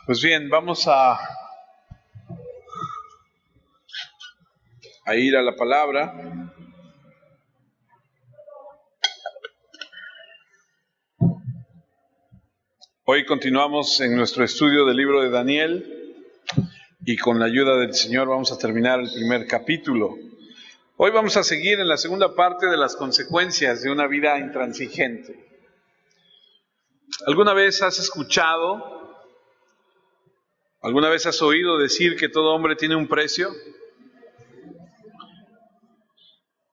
Pues bien, vamos a ir a la palabra. Hoy continuamos en nuestro estudio del libro de Daniel y con la ayuda del Señor vamos a terminar el primer capítulo. Hoy vamos a seguir en la segunda parte de las consecuencias de una vida intransigente. ¿Alguna vez has escuchado, alguna vez has oído decir que todo hombre tiene un precio?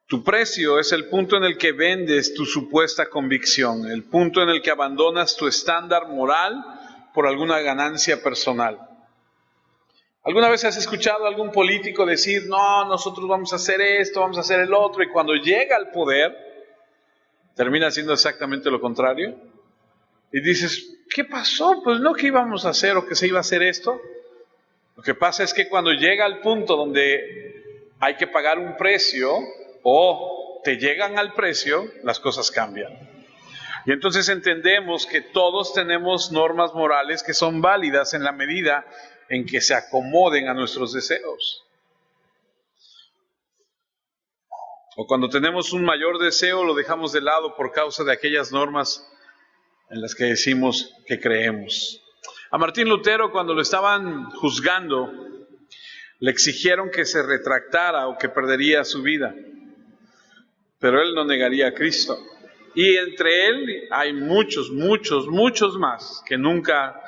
Tu precio es el punto en el que vendes tu supuesta convicción, el punto en el que abandonas tu estándar moral por alguna ganancia personal. ¿Alguna vez has escuchado a algún político decir, no, nosotros vamos a hacer esto, vamos a hacer el otro, y cuando llega al poder, termina haciendo exactamente lo contrario? Y dices, ¿qué pasó? Pues no que íbamos a hacer o que se iba a hacer esto. Lo que pasa es que cuando llega al punto donde hay que pagar un precio, o te llegan al precio, las cosas cambian. Y entonces entendemos que todos tenemos normas morales que son válidas en la medida en que se acomoden a nuestros deseos. O cuando tenemos un mayor deseo, lo dejamos de lado por causa de aquellas normas en las que decimos que creemos. A Martín Lutero, cuando lo estaban juzgando, le exigieron que se retractara o que perdería su vida. Pero él no negaría a Cristo. Y entre él hay muchos más que nunca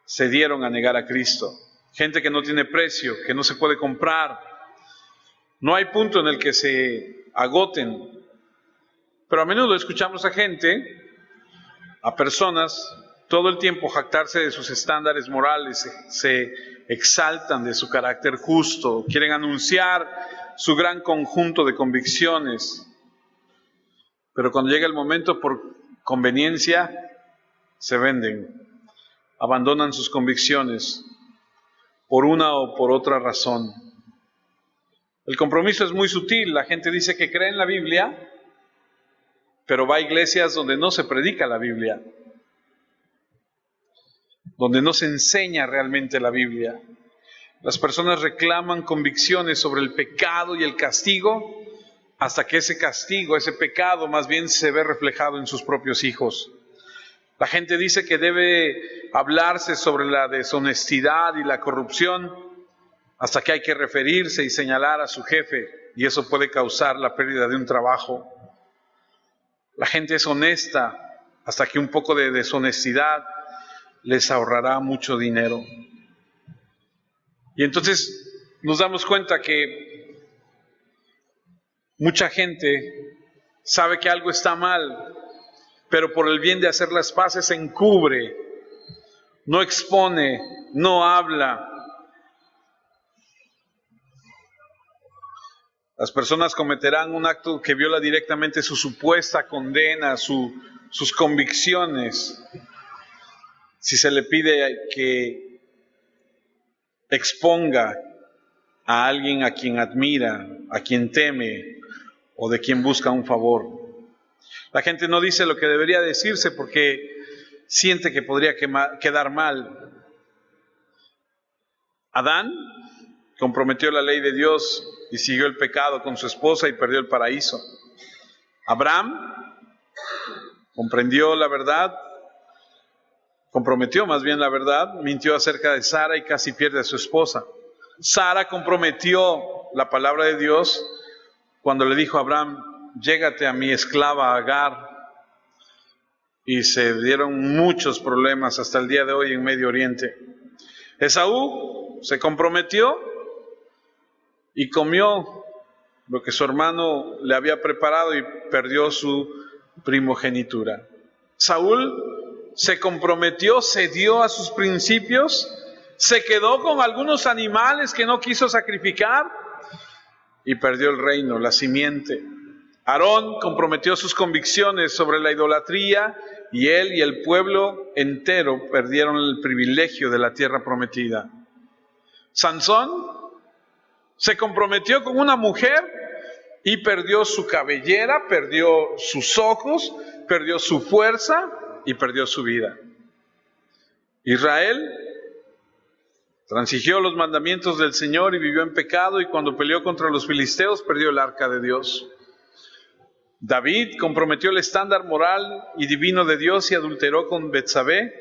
se dieron a negar a Cristo. Gente que no tiene precio, que no se puede comprar. No hay punto en el que se agoten. Pero a menudo escuchamos a gente, a personas, todo el tiempo jactarse de sus estándares morales, se exaltan de su carácter justo, quieren anunciar su gran conjunto de convicciones, pero cuando llega el momento por conveniencia, se venden, abandonan sus convicciones por una o por otra razón. El compromiso es muy sutil. La gente dice que cree en la Biblia, pero va a iglesias donde no se predica la Biblia, donde no se enseña realmente la Biblia. Las personas reclaman convicciones sobre el pecado y el castigo, hasta que ese castigo, ese pecado, más bien se ve reflejado en sus propios hijos. La gente dice que debe hablarse sobre la deshonestidad y la corrupción, hasta que hay que referirse y señalar a su jefe, y eso puede causar la pérdida de un trabajo. La gente es honesta, hasta que un poco de deshonestidad les ahorrará mucho dinero. Y entonces nos damos cuenta que mucha gente sabe que algo está mal, pero por el bien de hacer las paces se encubre, no expone, no habla. Las personas cometerán un acto que viola directamente su supuesta condena, sus convicciones, si se le pide que exponga a alguien a quien admira, a quien teme o de quien busca un favor. La gente no dice lo que debería decirse porque siente que podría quedar mal. Adán comprometió la ley de Dios y siguió el pecado con su esposa y perdió el paraíso. Abraham comprometió más bien la verdad, mintió acerca de Sara y casi pierde a su esposa. Sara comprometió la palabra de Dios cuando le dijo a Abraham, llégate a mi esclava Agar, y se dieron muchos problemas hasta el día de hoy en Medio Oriente. Esaú se comprometió y comió lo que su hermano le había preparado y perdió su primogenitura. Saúl se comprometió, cedió a sus principios, se quedó con algunos animales que no quiso sacrificar y perdió el reino, la simiente. Aarón comprometió sus convicciones sobre la idolatría y él y el pueblo entero perdieron el privilegio de la tierra prometida. Sansón se comprometió con una mujer y perdió su cabellera, perdió sus ojos, perdió su fuerza y perdió su vida. Israel transigió los mandamientos del Señor y vivió en pecado, y cuando peleó contra los filisteos perdió el arca de Dios. David comprometió el estándar moral y divino de Dios y adulteró con Betsabé,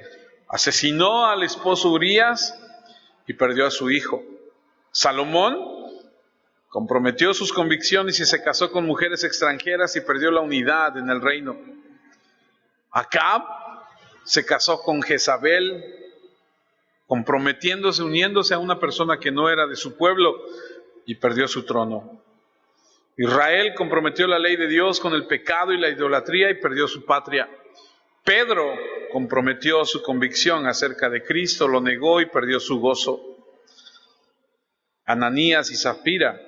asesinó al esposo Urías y perdió a su hijo. Salomón comprometió sus convicciones y se casó con mujeres extranjeras y perdió la unidad en el reino. Acab se casó con Jezabel, comprometiéndose, uniéndose a una persona que no era de su pueblo, y perdió su trono. Israel comprometió la ley de Dios con el pecado y la idolatría y perdió su patria. Pedro comprometió su convicción acerca de Cristo, lo negó y perdió su gozo. Ananías y Zafira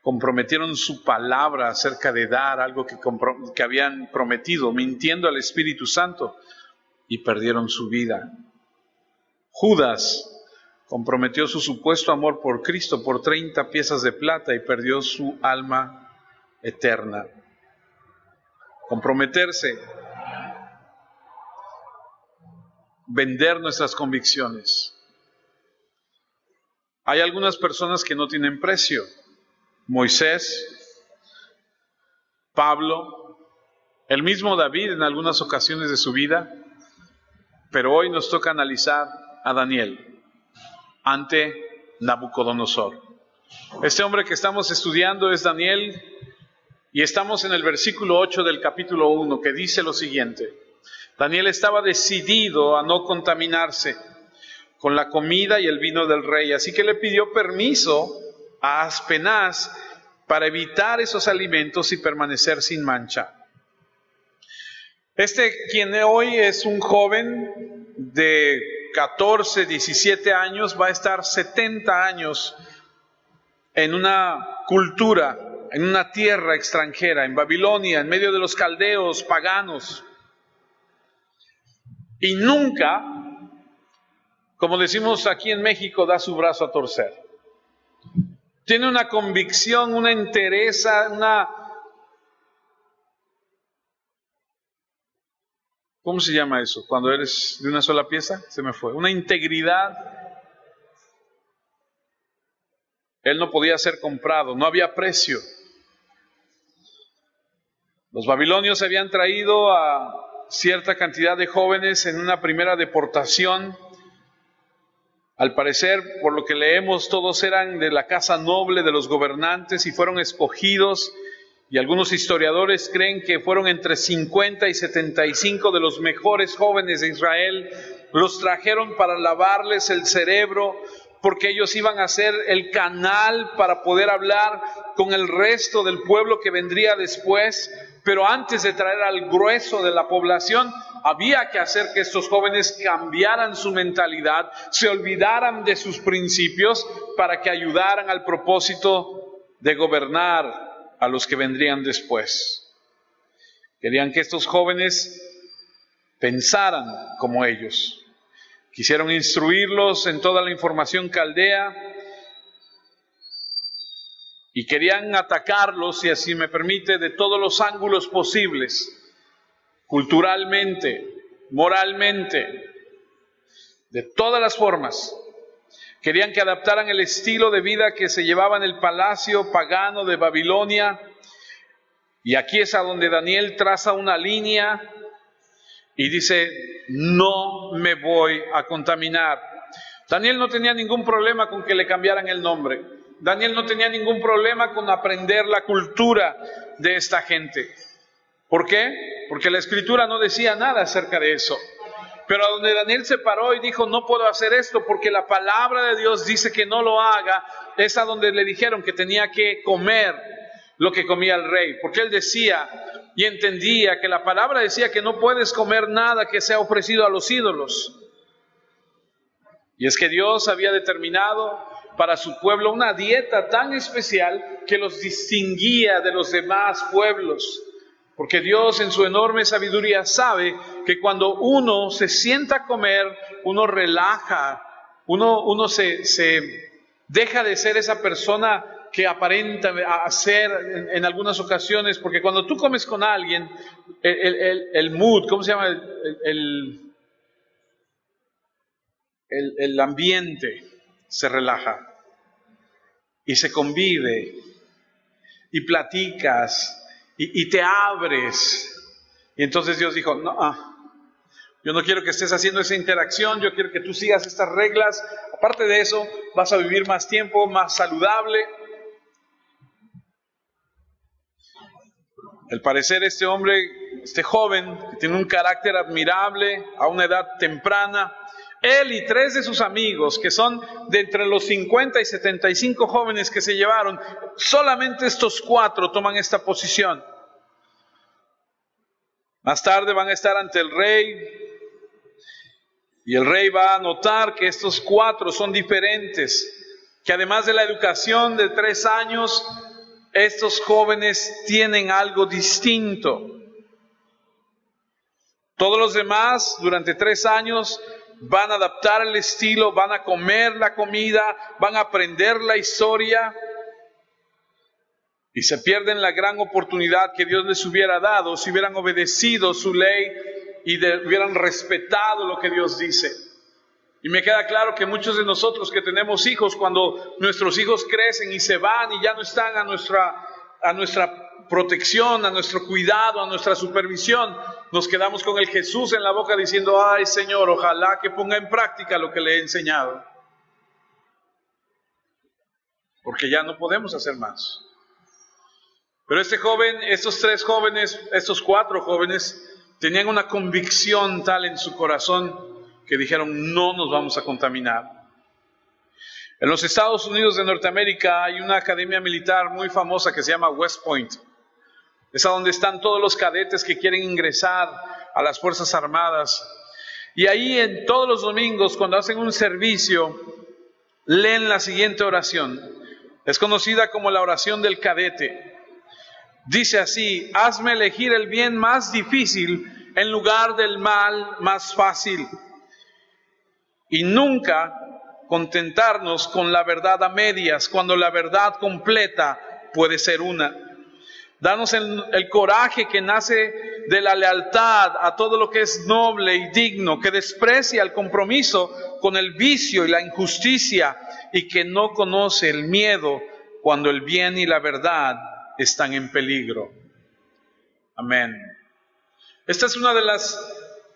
comprometieron su palabra acerca de dar algo que habían prometido, mintiendo al Espíritu Santo, y perdieron su vida. Judas comprometió su supuesto amor por Cristo por 30 piezas de plata y perdió su alma eterna. Comprometerse, vender nuestras convicciones. Hay algunas personas que no tienen precio. Moisés, Pablo, el mismo David en algunas ocasiones de su vida, pero hoy nos toca analizar a Daniel ante Nabucodonosor. Este hombre que estamos estudiando es Daniel, y estamos en el versículo 8 del capítulo 1, que dice lo siguiente: Daniel estaba decidido a no contaminarse con la comida y el vino del rey, así que le pidió permiso a Aspenaz para evitar esos alimentos y permanecer sin mancha. Quien hoy es un joven de 14, 17 años, va a estar 70 años en una cultura, en una tierra extranjera, en Babilonia, en medio de los caldeos paganos. Y nunca, como decimos aquí en México, da su brazo a torcer. Tiene una convicción, una entereza, ¿cómo se llama eso? Cuando eres de una sola pieza, se me fue. Una integridad. Él no podía ser comprado, no había precio. Los babilonios habían traído a cierta cantidad de jóvenes en una primera deportación. Al parecer, por lo que leemos, todos eran de la casa noble de los gobernantes y fueron escogidos. Y algunos historiadores creen que fueron entre 50 y 75 de los mejores jóvenes de Israel. Los trajeron para lavarles el cerebro, porque ellos iban a ser el canal para poder hablar con el resto del pueblo que vendría después. Pero antes de traer al grueso de la población, había que hacer que estos jóvenes cambiaran su mentalidad, se olvidaran de sus principios, para que ayudaran al propósito de gobernar a los que vendrían después. Querían que estos jóvenes pensaran como ellos. Quisieron instruirlos en toda la información caldea y querían atacarlos, si así me permite, de todos los ángulos posibles, culturalmente, moralmente, de todas las formas. Querían que adaptaran el estilo de vida que se llevaba en el palacio pagano de Babilonia. Y aquí es a donde Daniel traza una línea y dice: no me voy a contaminar. Daniel no tenía ningún problema con que le cambiaran el nombre. Daniel no tenía ningún problema con aprender la cultura de esta gente. ¿Por qué? Porque la Escritura no decía nada acerca de eso. Pero a donde Daniel se paró y dijo: no puedo hacer esto porque la palabra de Dios dice que no lo haga, es a donde le dijeron que tenía que comer lo que comía el rey. Porque él decía y entendía que la palabra decía que no puedes comer nada que sea ofrecido a los ídolos. Y es que Dios había determinado para su pueblo una dieta tan especial que los distinguía de los demás pueblos. Porque Dios en su enorme sabiduría sabe que cuando uno se sienta a comer, uno relaja, uno se deja de ser esa persona que aparenta ser en algunas ocasiones. Porque cuando tú comes con alguien, el mood, ¿cómo se llama? el ambiente se relaja y se convive y platicas y te abres. Y entonces Dios dijo, no, yo no quiero que estés haciendo esa interacción, yo quiero que tú sigas estas reglas. Aparte de eso, vas a vivir más tiempo, más saludable. Al parecer este hombre, este joven, que tiene un carácter admirable a una edad temprana, él y 3 de sus amigos, que son de entre los 50 y 75 jóvenes que se llevaron, solamente estos 4 toman esta posición. Más tarde van a estar ante el rey, y el rey va a notar que estos 4 son diferentes, que además de la educación de 3 años, estos jóvenes tienen algo distinto. Todos los demás, durante 3 años, van a adaptar el estilo, van a comer la comida, van a aprender la historia, y se pierden la gran oportunidad que Dios les hubiera dado si hubieran obedecido su ley y hubieran respetado lo que Dios dice. Y me queda claro que muchos de nosotros que tenemos hijos, cuando nuestros hijos crecen y se van y ya no están a nuestra protección, a nuestro cuidado, a nuestra supervisión, nos quedamos con el Jesús en la boca diciendo, ay Señor, ojalá que ponga en práctica lo que le he enseñado. Porque ya no podemos hacer más. Pero este joven, estos 3 jóvenes, estos 4 jóvenes, tenían una convicción tal en su corazón que dijeron, no nos vamos a contaminar. En los Estados Unidos de Norteamérica hay una academia militar muy famosa que se llama West Point. Es a donde están todos los cadetes que quieren ingresar a las Fuerzas Armadas. Y ahí en todos los domingos, cuando hacen un servicio, leen la siguiente oración. Es conocida como la oración del cadete. Dice así, hazme elegir el bien más difícil en lugar del mal más fácil. Y nunca contentarnos con la verdad a medias, cuando la verdad completa puede ser una. Danos el coraje que nace de la lealtad a todo lo que es noble y digno, que desprecia el compromiso con el vicio y la injusticia, y que no conoce el miedo cuando el bien y la verdad están en peligro. Amén. Esta es una de las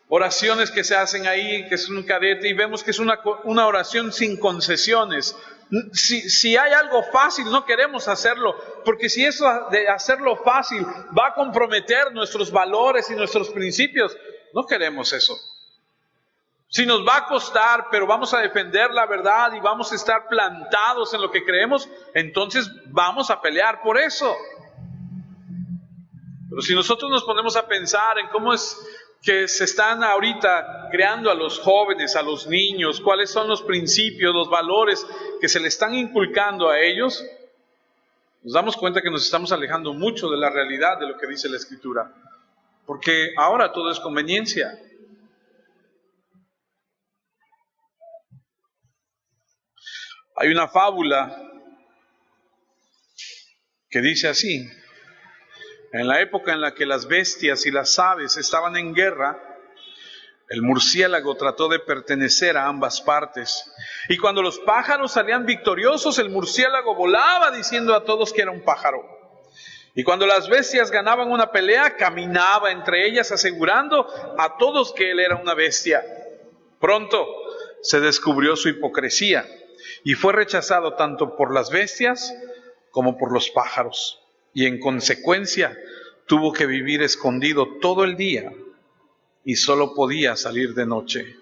oraciones que se hacen ahí, que es un cadete, y vemos que es una oración sin concesiones. Si hay algo fácil, no queremos hacerlo, porque si eso de hacerlo fácil va a comprometer nuestros valores y nuestros principios, no queremos eso. Si nos va a costar, pero vamos a defender la verdad y vamos a estar plantados en lo que creemos, entonces vamos a pelear por eso. Pero si nosotros nos ponemos a pensar en cómo es que se están ahorita creando a los jóvenes, a los niños, cuáles son los principios, los valores que se le están inculcando a ellos, nos damos cuenta que nos estamos alejando mucho de la realidad de lo que dice la Escritura. Porque ahora todo es conveniencia. Hay una fábula que dice así: en la época en la que las bestias y las aves estaban en guerra, el murciélago trató de pertenecer a ambas partes. Y cuando los pájaros salían victoriosos, el murciélago volaba diciendo a todos que era un pájaro. Y cuando las bestias ganaban una pelea, caminaba entre ellas asegurando a todos que él era una bestia. Pronto se descubrió su hipocresía y fue rechazado tanto por las bestias como por los pájaros. Y en consecuencia tuvo que vivir escondido todo el día y solo podía salir de noche.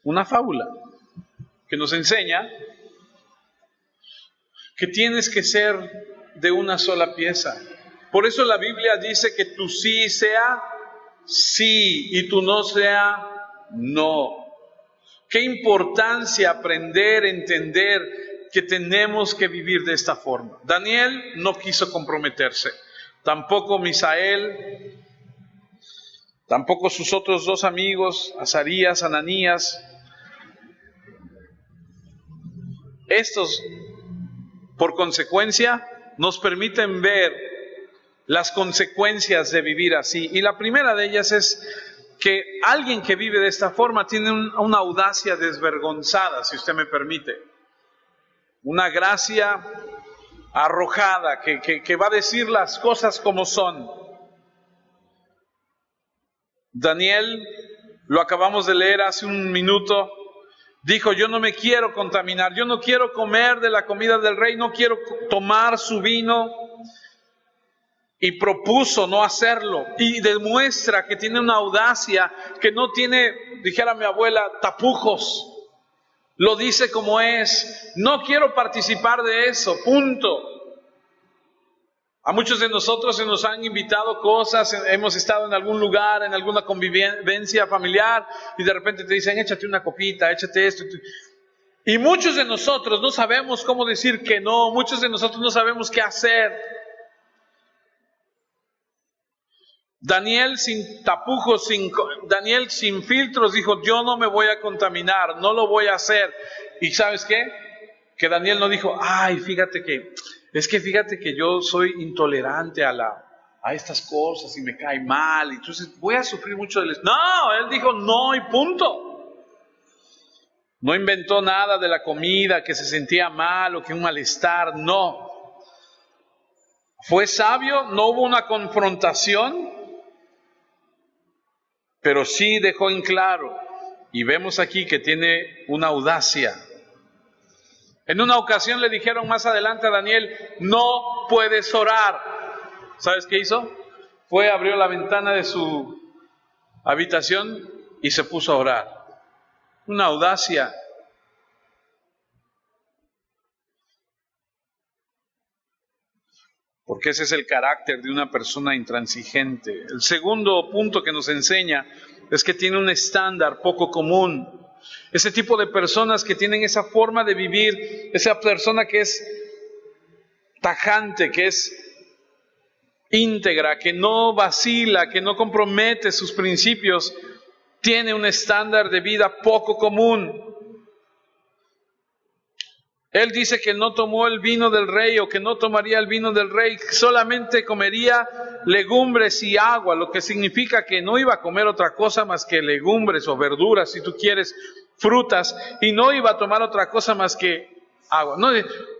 Una fábula que nos enseña que tienes que ser de una sola pieza. Por eso la Biblia dice que tu sí sea sí y tu no sea no. Qué importancia aprender, entender que tenemos que vivir de esta forma. Daniel no quiso comprometerse, tampoco Misael, tampoco sus otros 2 amigos, Azarías, Ananías. Estos, por consecuencia, nos permiten ver las consecuencias de vivir así. Y la primera de ellas es que alguien que vive de esta forma tiene una audacia desvergonzada, si usted me permite. Una gracia arrojada que va a decir las cosas como son. Daniel, lo acabamos de leer hace un minuto, dijo: yo no me quiero contaminar, yo no quiero comer de la comida del rey, no quiero tomar su vino, y propuso no hacerlo, y demuestra que tiene una audacia que no tiene, dijera mi abuela, tapujos. Lo dice como es: no quiero participar de eso, punto. A muchos de nosotros se nos han invitado cosas, hemos estado en algún lugar, en alguna convivencia familiar, y de repente te dicen: échate una copita, échate esto. Y muchos de nosotros no sabemos cómo decir que no, muchos de nosotros no sabemos qué hacer. Daniel sin tapujos, Daniel sin filtros dijo: yo no me voy a contaminar, no lo voy a hacer. ¿Y sabes qué? Que Daniel no dijo: ay, fíjate que yo soy intolerante a estas cosas y me cae mal, entonces voy a sufrir mucho del... No, él dijo no y punto. No inventó nada de la comida, que se sentía mal o que un malestar, no. Fue sabio, no hubo una confrontación, pero sí dejó en claro, y vemos aquí que tiene una audacia. En una ocasión le dijeron más adelante a Daniel: no puedes orar. ¿Sabes qué hizo? Abrió la ventana de su habitación y se puso a orar. Una audacia. Porque ese es el carácter de una persona intransigente. El segundo punto que nos enseña es que tiene un estándar poco común. Ese tipo de personas que tienen esa forma de vivir, esa persona que es tajante, que es íntegra, que no vacila, que no compromete sus principios, tiene un estándar de vida poco común. Él dice que no tomó el vino del rey, o que no tomaría el vino del rey, solamente comería legumbres y agua, lo que significa que no iba a comer otra cosa más que legumbres o verduras, si tú quieres, frutas, y no iba a tomar otra cosa más que agua. No,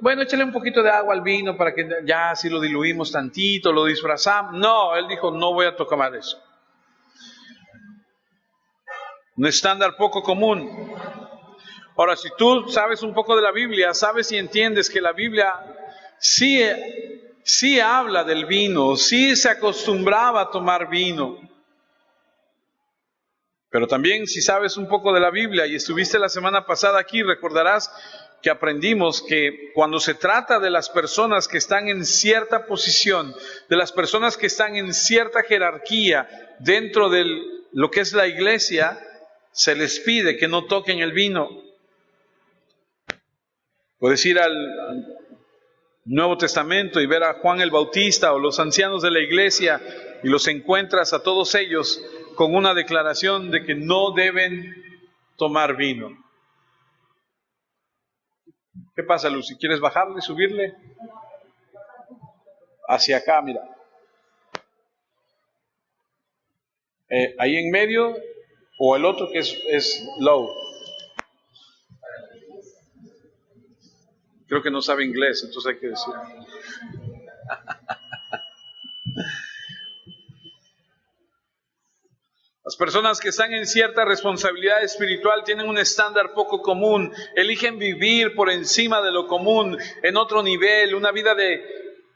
bueno, échale un poquito de agua al vino para que ya si lo diluimos tantito, lo disfrazamos. No, él dijo: no voy a tomar eso. Un estándar poco común. Ahora, si tú sabes un poco de la Biblia, sabes y entiendes que la Biblia sí habla del vino, sí se acostumbraba a tomar vino. Pero también, si sabes un poco de la Biblia y estuviste la semana pasada aquí, recordarás que aprendimos que cuando se trata de las personas que están en cierta posición, de las personas que están en cierta jerarquía dentro de lo que es la iglesia, se les pide que no toquen el vino. Puedes ir al Nuevo Testamento y ver a Juan el Bautista o los ancianos de la iglesia, y los encuentras a todos ellos con una declaración de que no deben tomar vino. ¿Qué pasa, Lucy? ¿Quieres bajarle, subirle? Hacia acá, mira. Ahí en medio, o el otro que es low. Creo que no sabe inglés, entonces hay que decir. Las personas que están en cierta responsabilidad espiritual tienen un estándar poco común. Eligen vivir por encima de lo común, en otro nivel, una vida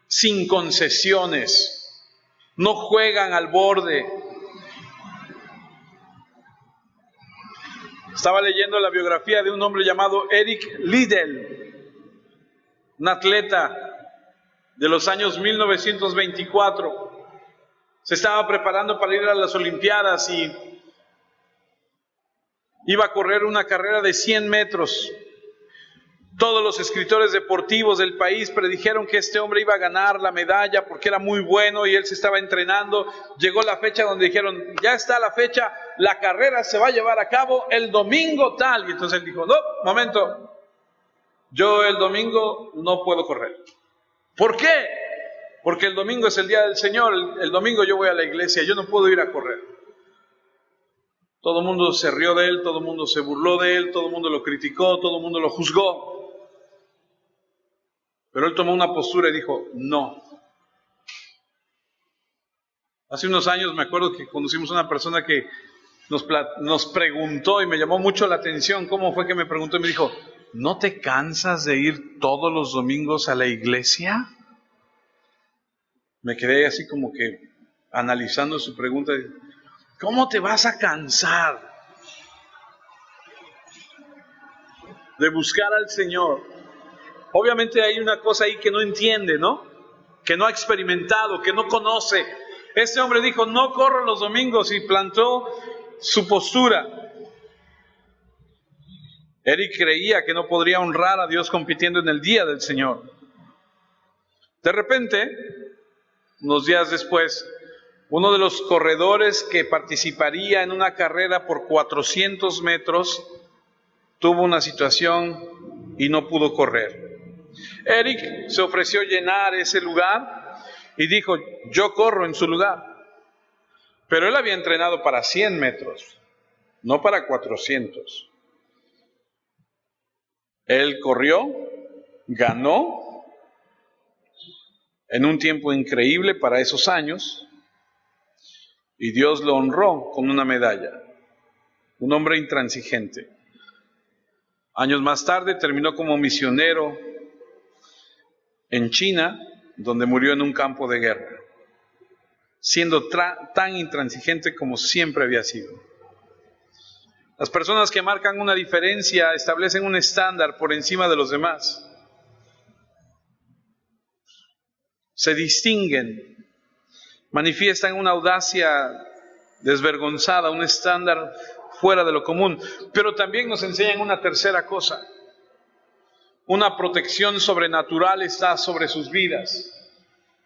sin concesiones. No juegan al borde. Estaba leyendo la biografía de un hombre llamado Eric Liddell, un atleta de los años 1924. Se estaba preparando para ir a las Olimpiadas y iba a correr una carrera de 100 metros. Todos los escritores deportivos del país predijeron que este hombre iba a ganar la medalla porque era muy bueno y él se estaba entrenando. Llegó la fecha donde dijeron: ya está la fecha, la carrera se va a llevar a cabo el domingo tal. Y entonces él dijo: no, momento, yo el domingo no puedo correr. ¿Por qué? Porque el domingo es el día del Señor, el domingo yo voy a la iglesia, yo no puedo ir a correr. Todo el mundo se rió de él, todo el mundo se burló de él, todo el mundo lo criticó, todo el mundo lo juzgó. Pero él tomó una postura y dijo, no. Hace unos años me acuerdo que conocimos a una persona que nos preguntó y me llamó mucho la atención. ¿Cómo fue que me preguntó? Y me dijo, ¿no te cansas de ir todos los domingos a la iglesia? Me quedé así como que analizando su pregunta. ¿Cómo te vas a cansar de buscar al Señor? Obviamente hay una cosa ahí que no entiende, ¿no? Que no ha experimentado, que no conoce. Este hombre dijo, no corro los domingos, y plantó su postura. Eric creía que no podría honrar a Dios compitiendo en el día del Señor. De repente, unos días después, uno de los corredores que participaría en una carrera por 400 metros tuvo una situación y no pudo correr. Eric se ofreció llenar ese lugar y dijo, yo corro en su lugar. Pero él había entrenado para 100 metros, no para 400. Él corrió, ganó en un tiempo increíble para esos años, y Dios lo honró con una medalla. Un hombre intransigente. Años más tarde terminó como misionero en China, donde murió en un campo de guerra, siendo tan intransigente como siempre había sido. Las personas que marcan una diferencia establecen un estándar por encima de los demás. Se distinguen, manifiestan una audacia desvergonzada, un estándar fuera de lo común. Pero también nos enseñan una tercera cosa. Una protección sobrenatural está sobre sus vidas.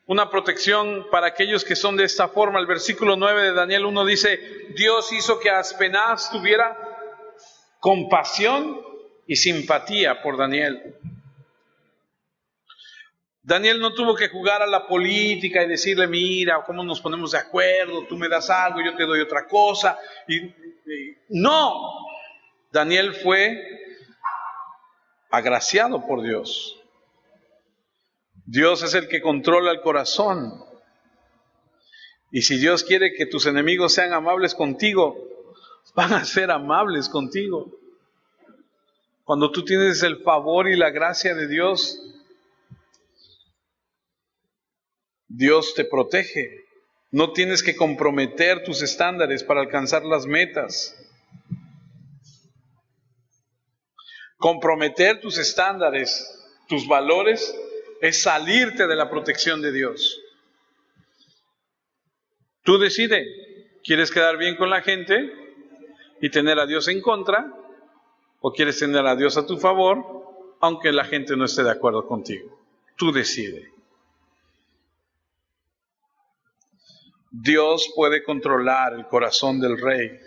Una protección para aquellos que son de esta forma. El versículo 9 de Daniel 1 dice, Dios hizo que Aspenaz tuviera compasión y simpatía por Daniel. Daniel no tuvo que jugar a la política y decirle, mira, ¿cómo nos ponemos de acuerdo? Tú me das algo, yo te doy otra cosa. No, Daniel fue agraciado por Dios. Dios es el que controla el corazón. Y si Dios quiere que tus enemigos sean amables contigo, van a ser amables contigo. Cuando tú tienes el favor y la gracia de Dios, Dios te protege. No tienes que comprometer tus estándares para alcanzar las metas. Comprometer tus estándares, tus valores, es salirte de la protección de Dios. Tú decides, ¿quieres quedar bien con la gente y tener a Dios en contra? ¿O quieres tener a Dios a tu favor, aunque la gente no esté de acuerdo contigo? Tú decides. Dios puede controlar el corazón del rey.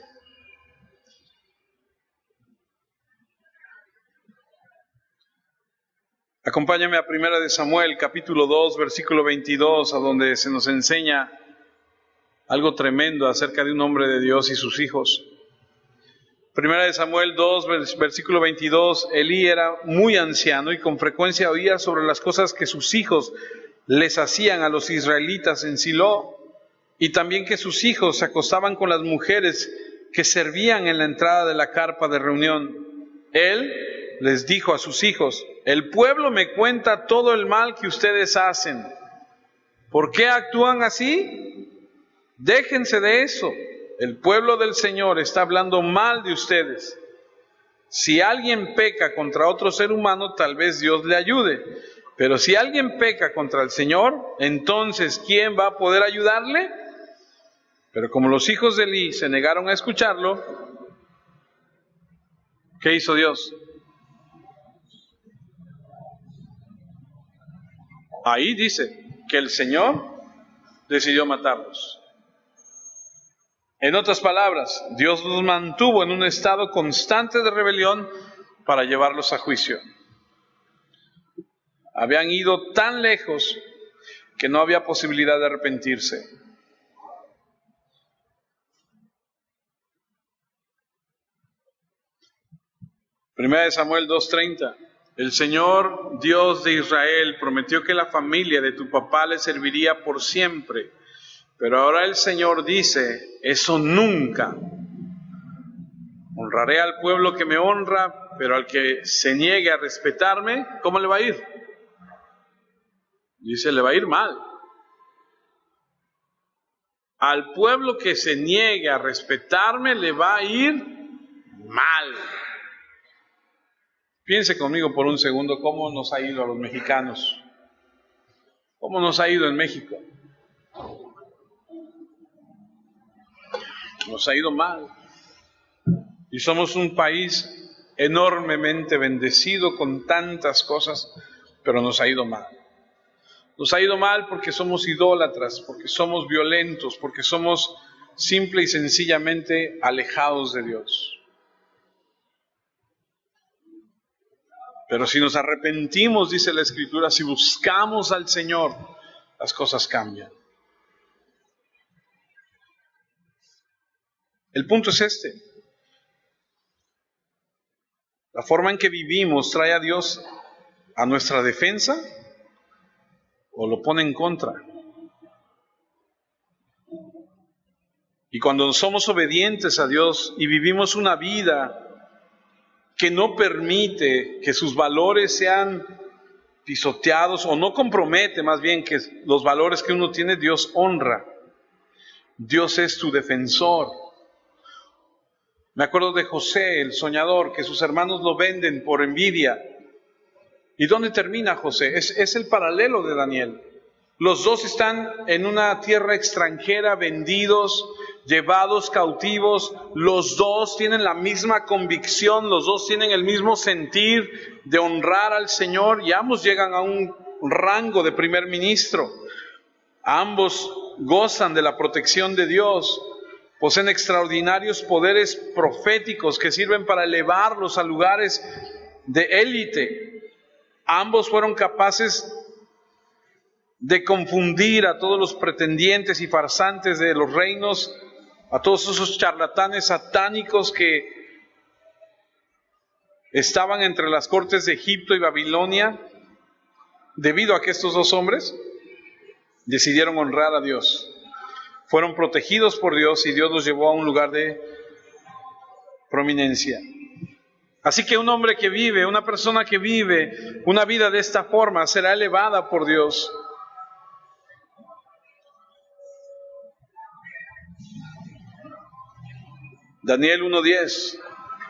Acompáñame a 1 Samuel, capítulo 2, versículo 22, a donde se nos enseña algo tremendo acerca de un hombre de Dios y sus hijos. 1 Samuel 2, versículo 22, Elí era muy anciano y con frecuencia oía sobre las cosas que sus hijos les hacían a los israelitas en Silo, y también que sus hijos se acostaban con las mujeres que servían en la entrada de la carpa de reunión. Él les dijo a sus hijos, el pueblo me cuenta todo el mal que ustedes hacen. ¿Por qué actúan así? Déjense de eso. El pueblo del Señor está hablando mal de ustedes. Si alguien peca contra otro ser humano, tal vez Dios le ayude. Pero si alguien peca contra el Señor, entonces ¿quién va a poder ayudarle? Pero como los hijos de Elí se negaron a escucharlo, ¿qué hizo Dios? Ahí dice que el Señor decidió matarlos. En otras palabras, Dios los mantuvo en un estado constante de rebelión para llevarlos a juicio. Habían ido tan lejos que no había posibilidad de arrepentirse. Primera de Samuel 2:30. El Señor Dios de Israel prometió que la familia de tu papá le serviría por siempre. Pero ahora el Señor dice, eso nunca. Honraré al pueblo que me honra, pero al que se niegue a respetarme, ¿cómo le va a ir? Dice, le va a ir mal. Al pueblo que se niegue a respetarme, le va a ir mal. Piense conmigo por un segundo cómo nos ha ido a los mexicanos. ¿Cómo nos ha ido en México? Nos ha ido mal. Y somos un país enormemente bendecido con tantas cosas, pero nos ha ido mal. Nos ha ido mal porque somos idólatras, porque somos violentos, porque somos simple y sencillamente alejados de Dios. Pero si nos arrepentimos, dice la Escritura, si buscamos al Señor, las cosas cambian. El punto es este. La forma en que vivimos trae a Dios a nuestra defensa o lo pone en contra. Y cuando somos obedientes a Dios y vivimos una vida que no permite que sus valores sean pisoteados o no compromete más bien que los valores que uno tiene, Dios honra. Dios es tu defensor. Me acuerdo de José, el soñador, que sus hermanos lo venden por envidia. ¿Y dónde termina José? Es el paralelo de Daniel. Los dos están en una tierra extranjera, vendidos, llevados cautivos. Los dos tienen la misma convicción, los dos tienen el mismo sentir de honrar al Señor y ambos llegan a un rango de primer ministro. Ambos gozan de la protección de Dios. Poseen extraordinarios poderes proféticos que sirven para elevarlos a lugares de élite. Ambos fueron capaces de confundir a todos los pretendientes y farsantes de los reinos, a todos esos charlatanes satánicos que estaban entre las cortes de Egipto y Babilonia, debido a que estos dos hombres decidieron honrar a Dios. Fueron protegidos por Dios y Dios los llevó a un lugar de prominencia. Así que un hombre que vive, una persona que vive una vida de esta forma será elevada por Dios. Daniel 1:10.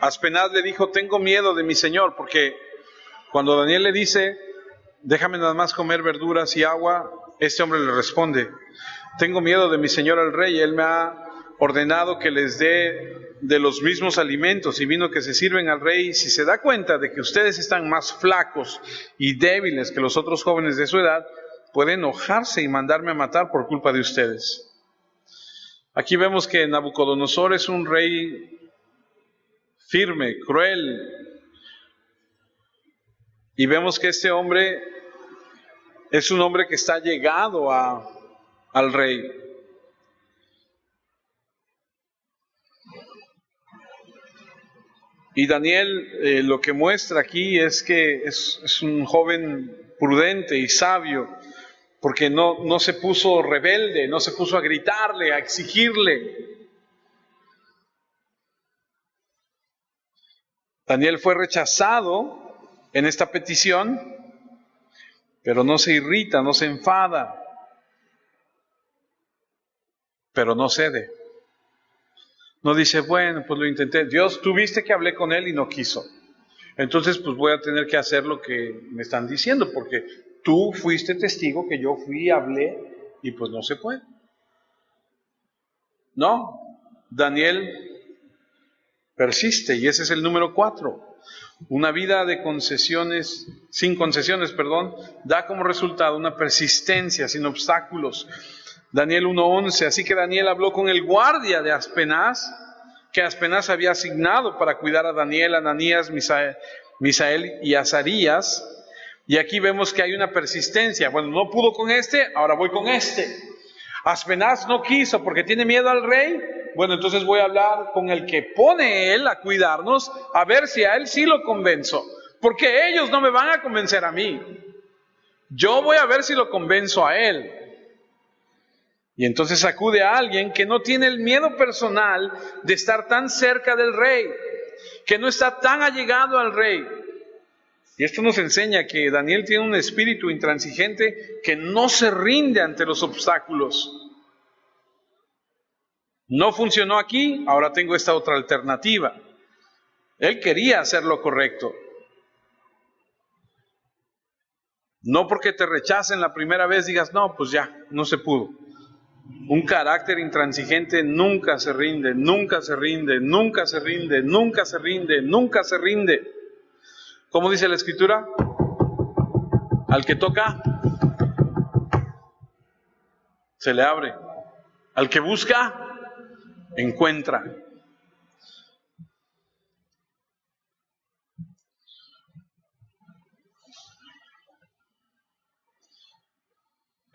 Aspenaz le dijo, tengo miedo de mi señor, porque cuando Daniel le dice, déjame nada más comer verduras y agua, este hombre le responde, tengo miedo de mi señor el rey, él me ha ordenado que les dé de los mismos alimentos y vino que se sirven al rey. Si se da cuenta de que ustedes están más flacos y débiles que los otros jóvenes de su edad, puede enojarse y mandarme a matar por culpa de ustedes. Aquí vemos que Nabucodonosor es un rey firme, cruel, y vemos que este hombre es un hombre que está llegado al rey. Y Daniel lo que muestra aquí es que es un joven prudente y sabio, porque no se puso rebelde, no se puso a gritarle, a exigirle. Daniel fue rechazado en esta petición, pero no se irrita, no se enfada, pero no cede. No dice, bueno, pues lo intenté. Dios, tú viste que hablé con él y no quiso. Entonces, pues voy a tener que hacer lo que me están diciendo, porque tú fuiste testigo que yo fui y hablé y pues no se puede. No, Daniel persiste y ese es el número 4. Una vida de concesiones, sin concesiones, da como resultado una persistencia sin obstáculos. Daniel 1:11, así que Daniel habló con el guardia de Aspenaz, que Aspenaz había asignado para cuidar a Daniel, Ananías, Misael y Azarías. Y aquí vemos que hay una persistencia. Bueno, no pudo con este, ahora voy con este. Aspenaz no quiso porque tiene miedo al rey. Bueno, entonces voy a hablar con el que pone él a cuidarnos, a ver si a él sí lo convenzo. Porque ellos no me van a convencer a mí. Yo voy a ver si lo convenzo a él. Y entonces acude a alguien que no tiene el miedo personal de estar tan cerca del rey, que no está tan allegado al rey. Y esto nos enseña que Daniel tiene un espíritu intransigente que no se rinde ante los obstáculos. No funcionó aquí, ahora tengo esta otra alternativa. Él quería hacer lo correcto. No porque te rechacen la primera vez digas, no, pues ya, no se pudo. Un carácter intransigente nunca se rinde, nunca se rinde, nunca se rinde, nunca se rinde, nunca se rinde. ¿Cómo dice la Escritura? Al que toca, se le abre. Al que busca, encuentra.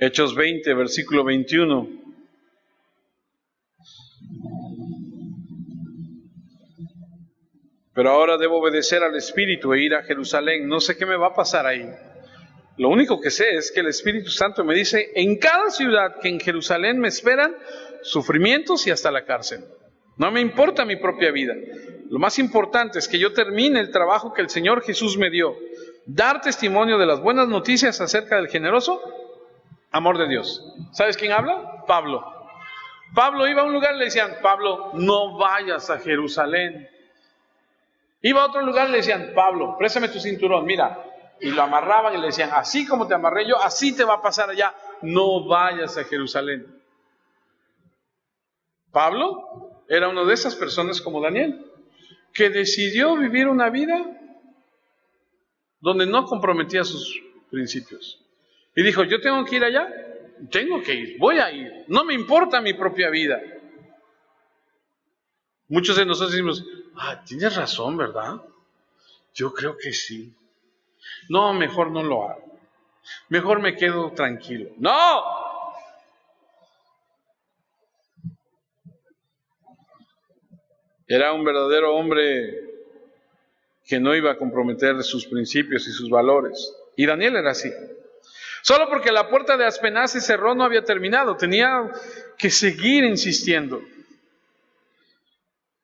Hechos 20, versículo 21. Pero ahora debo obedecer al Espíritu e ir a Jerusalén. No sé qué me va a pasar ahí. Lo único que sé es que el Espíritu Santo me dice, en cada ciudad que en Jerusalén me esperan sufrimientos y hasta la cárcel. No me importa mi propia vida. Lo más importante es que yo termine el trabajo que el Señor Jesús me dio. Dar testimonio de las buenas noticias acerca del generoso amor de Dios. ¿Sabes quién habla? Pablo. Pablo iba a un lugar y le decían, Pablo, no vayas a Jerusalén. Iba a otro lugar y le decían, Pablo, préstame tu cinturón, mira. Y lo amarraban y le decían, así como te amarré yo, así te va a pasar allá. No vayas a Jerusalén. Pablo era una de esas personas como Daniel, que decidió vivir una vida donde no comprometía sus principios. Y dijo, yo tengo que ir allá, tengo que ir, voy a ir. No me importa mi propia vida. Muchos de nosotros decimos, tienes razón, ¿verdad? Yo creo que sí. No, mejor no lo hago. Mejor me quedo tranquilo. ¡No! Era un verdadero hombre que no iba a comprometer sus principios y sus valores. Y Daniel era así. Solo porque la puerta de Aspenaz se cerró no había terminado. Tenía que seguir insistiendo.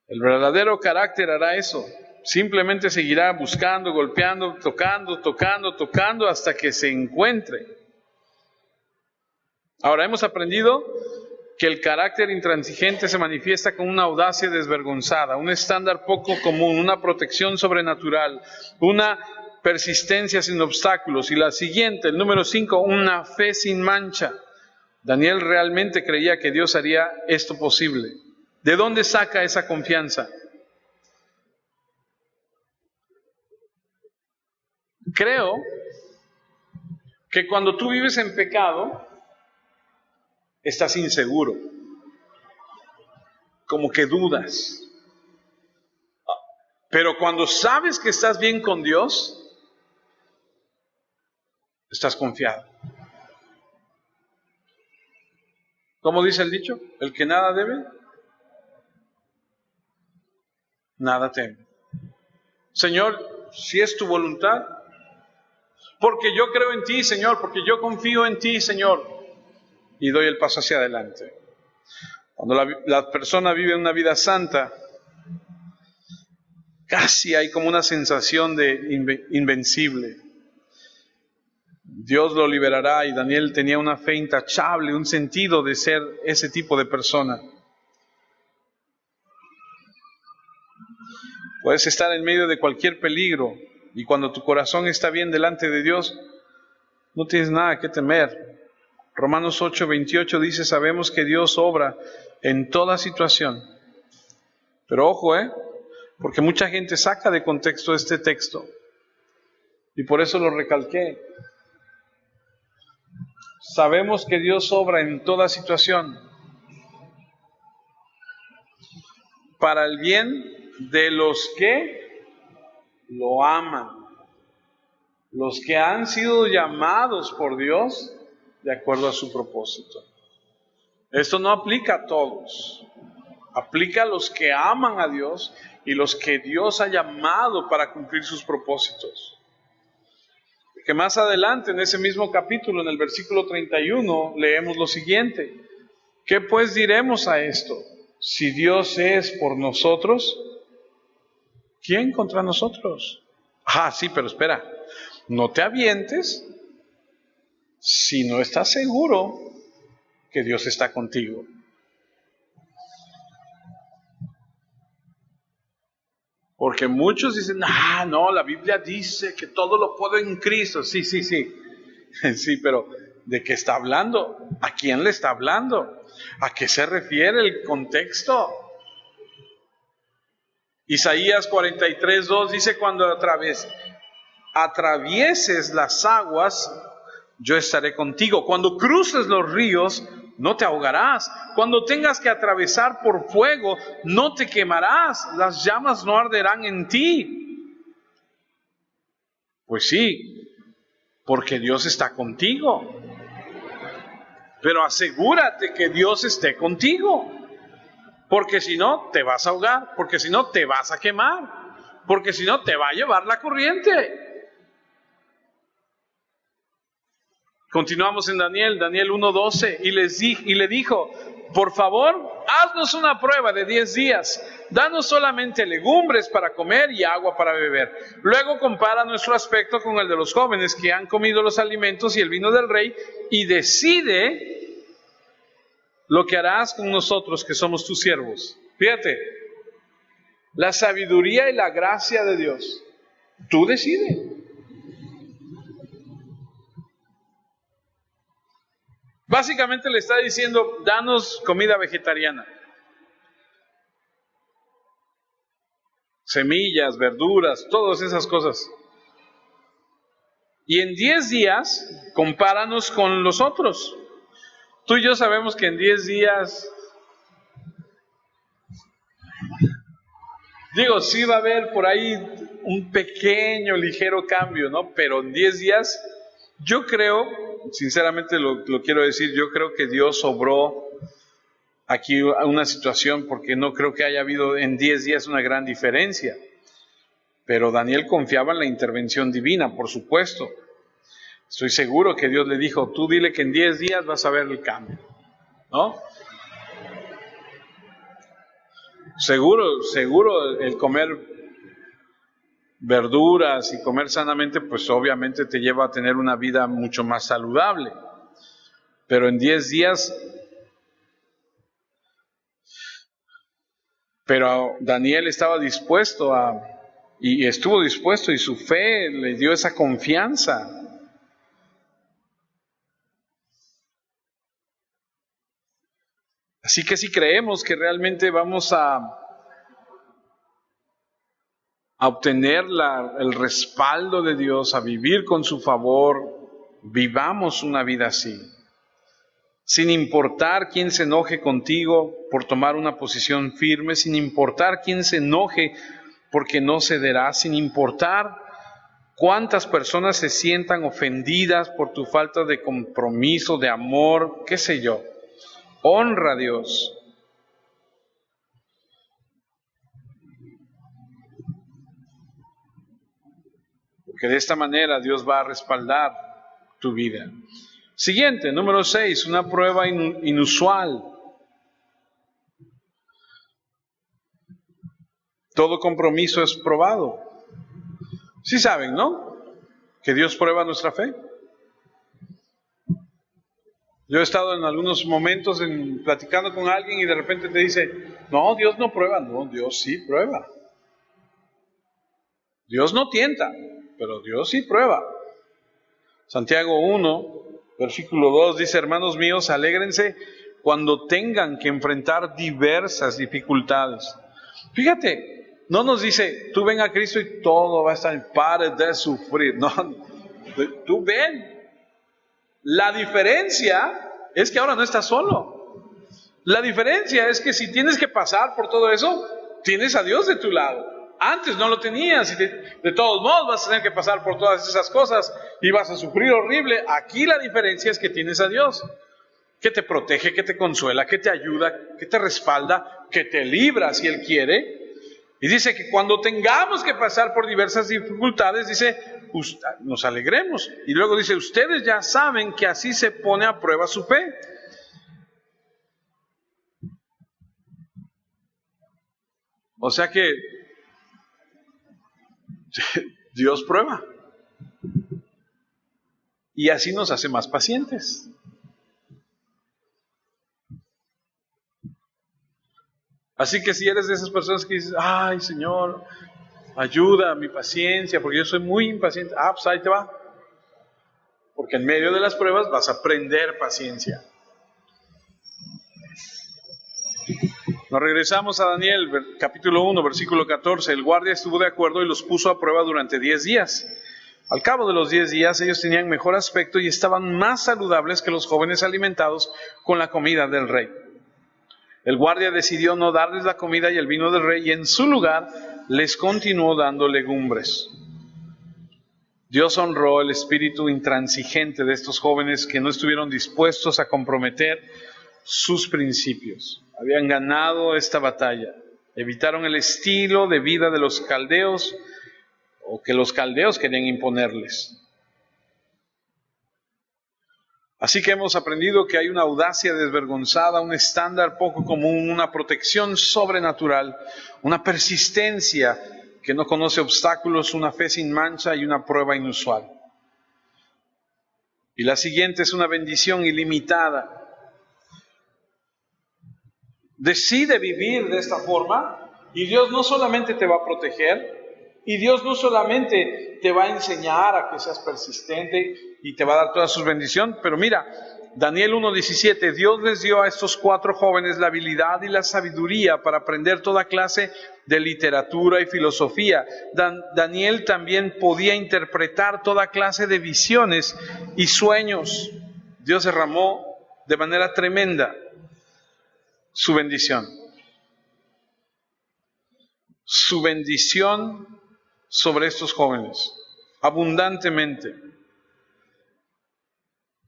El verdadero carácter hará eso. Simplemente seguirá buscando, golpeando, tocando hasta que se encuentre. Ahora hemos aprendido que el carácter intransigente se manifiesta con una audacia desvergonzada, un estándar poco común, una protección sobrenatural, una persistencia sin obstáculos. Y la siguiente, el número 5, una fe sin mancha. Daniel realmente creía que Dios haría esto posible. ¿De dónde saca esa confianza? Creo que cuando tú vives en pecado, estás inseguro, como que dudas. Pero cuando sabes que estás bien con Dios, estás confiado. ¿Cómo dice el dicho? El que nada debe, nada teme. Señor, si es tu voluntad, porque yo creo en ti, Señor, porque yo confío en ti, Señor, y doy el paso hacia adelante. Cuando la persona vive una vida santa, casi hay como una sensación de invencible. Dios lo liberará, y Daniel tenía una fe intachable, un sentido de ser ese tipo de persona. Puedes estar en medio de cualquier peligro, y cuando tu corazón está bien delante de Dios, no tienes nada que temer. Romanos 8:28 dice, sabemos que Dios obra en toda situación. Pero ojo, porque mucha gente saca de contexto este texto, y por eso lo recalqué. Sabemos que Dios obra en toda situación para el bien de los que lo aman, los que han sido llamados por Dios de acuerdo a su propósito. Esto no aplica a todos. Aplica a los que aman a Dios y los que Dios ha llamado para cumplir sus propósitos. Que más adelante en ese mismo capítulo, en el versículo 31, leemos lo siguiente: ¿qué pues diremos a esto? Si Dios es por nosotros, ¿quién contra nosotros? Sí, pero espera, no te avientes si no estás seguro que Dios está contigo. Porque muchos dicen, no, la Biblia dice que todo lo puedo en Cristo. Sí, sí, pero ¿de qué está hablando? ¿A quién le está hablando? ¿A qué se refiere el contexto? Isaías 43:2 dice, cuando atravieses las aguas, yo estaré contigo. Cuando cruces los ríos, no te ahogarás. Cuando tengas que atravesar por fuego, no te quemarás. Las llamas no arderán en ti. Pues sí, porque Dios está contigo. Pero asegúrate que Dios esté contigo. Porque si no, te vas a ahogar. Porque si no, te vas a quemar. Porque si no, te va a llevar la corriente. Continuamos en Daniel 1:12, y le dijo, por favor, haznos una prueba de 10 días, danos solamente legumbres para comer y agua para beber. Luego compara nuestro aspecto con el de los jóvenes que han comido los alimentos y el vino del rey, y decide lo que harás con nosotros que somos tus siervos. Fíjate, la sabiduría y la gracia de Dios, tú decides. Básicamente le está diciendo, danos comida vegetariana. Semillas, verduras, todas esas cosas. Y en 10 días, compáranos con los otros. Tú y yo sabemos que en 10 días, sí va a haber por ahí un pequeño, ligero cambio, ¿no? Pero en 10 días, yo creo, sinceramente lo quiero decir, yo creo que Dios obró aquí una situación, porque no creo que haya habido en 10 días una gran diferencia. Pero Daniel confiaba en la intervención divina, por supuesto. Estoy seguro que Dios le dijo, tú dile que en 10 días vas a ver el cambio, ¿no? Seguro el comer verduras y comer sanamente, pues obviamente te lleva a tener una vida mucho más saludable. Pero en 10 días, pero Daniel estaba dispuesto y estuvo dispuesto, y su fe le dio esa confianza. Así que si creemos que realmente vamos a obtener el respaldo de Dios, a vivir con su favor, vivamos una vida así. Sin importar quién se enoje contigo por tomar una posición firme, sin importar quién se enoje porque no cederá, sin importar cuántas personas se sientan ofendidas por tu falta de compromiso, de amor, qué sé yo. Honra a Dios. Porque de esta manera Dios va a respaldar tu vida. Siguiente, número 6, una prueba inusual. Todo compromiso es probado. Sí saben, ¿no? Que Dios prueba nuestra fe. Yo he estado en algunos momentos platicando con alguien y de repente te dice, no, Dios no prueba. No, Dios sí prueba. Dios no tienta, pero Dios sí prueba. Santiago 1, versículo 2 dice, hermanos míos, alégrense cuando tengan que enfrentar diversas dificultades. Fíjate, no nos dice, tú ven a Cristo y todo va a estar, pare de sufrir. No, tú ven. La diferencia es que ahora no estás solo. La diferencia es que si tienes que pasar por todo eso, tienes a Dios de tu lado. Antes no lo tenías y de todos modos vas a tener que pasar por todas esas cosas y vas a sufrir horrible. Aquí la diferencia es que tienes a Dios. que te protege, que te consuela, que te ayuda, que te respalda, que te libra si Él quiere. Y dice que cuando tengamos que pasar por diversas dificultades, dice, nos alegremos. Y luego dice, ustedes ya saben que así se pone a prueba su fe. O sea que Dios prueba. Y así nos hace más pacientes. Así que si eres de esas personas que dices, ay Señor, ayuda a mi paciencia, porque yo soy muy impaciente. Pues ahí te va. Porque en medio de las pruebas vas a aprender paciencia. Nos regresamos a Daniel, capítulo 1, versículo 14. El guardia estuvo de acuerdo y los puso a prueba durante 10 días. Al cabo de los 10 días, ellos tenían mejor aspecto y estaban más saludables que los jóvenes alimentados con la comida del rey. El guardia decidió no darles la comida y el vino del rey y en su lugar les continuó dando legumbres. Dios honró el espíritu intransigente de estos jóvenes que no estuvieron dispuestos a comprometer sus principios. Habían ganado esta batalla. Evitaron el estilo de vida de los caldeos o que los caldeos querían imponerles. Así que hemos aprendido que hay una audacia desvergonzada, un estándar poco común, una protección sobrenatural, una persistencia que no conoce obstáculos, una fe sin mancha y una prueba inusual. Y la siguiente es una bendición ilimitada. Decide vivir de esta forma y Dios no solamente te va a proteger, y Dios no solamente te va a enseñar a que seas persistente y te va a dar toda su bendición, pero mira, Daniel 1:17, Dios les dio a estos 4 jóvenes la habilidad y la sabiduría para aprender toda clase de literatura y filosofía. Daniel también podía interpretar toda clase de visiones y sueños. Dios derramó de manera tremenda su bendición. Su bendición sobre estos jóvenes, abundantemente,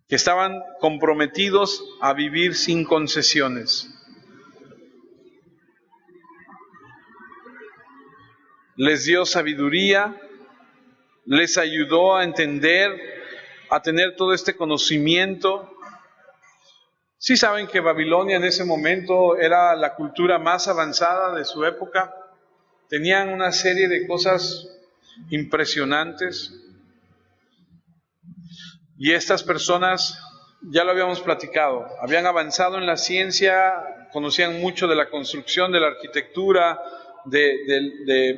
que estaban comprometidos a vivir sin concesiones. Les dio sabiduría, les ayudó a entender, a tener todo este conocimiento. Sí saben que Babilonia en ese momento era la cultura más avanzada de su época. Tenían una serie de cosas impresionantes. Y estas personas, ya lo habíamos platicado, habían avanzado en la ciencia, conocían mucho de la construcción, de la arquitectura,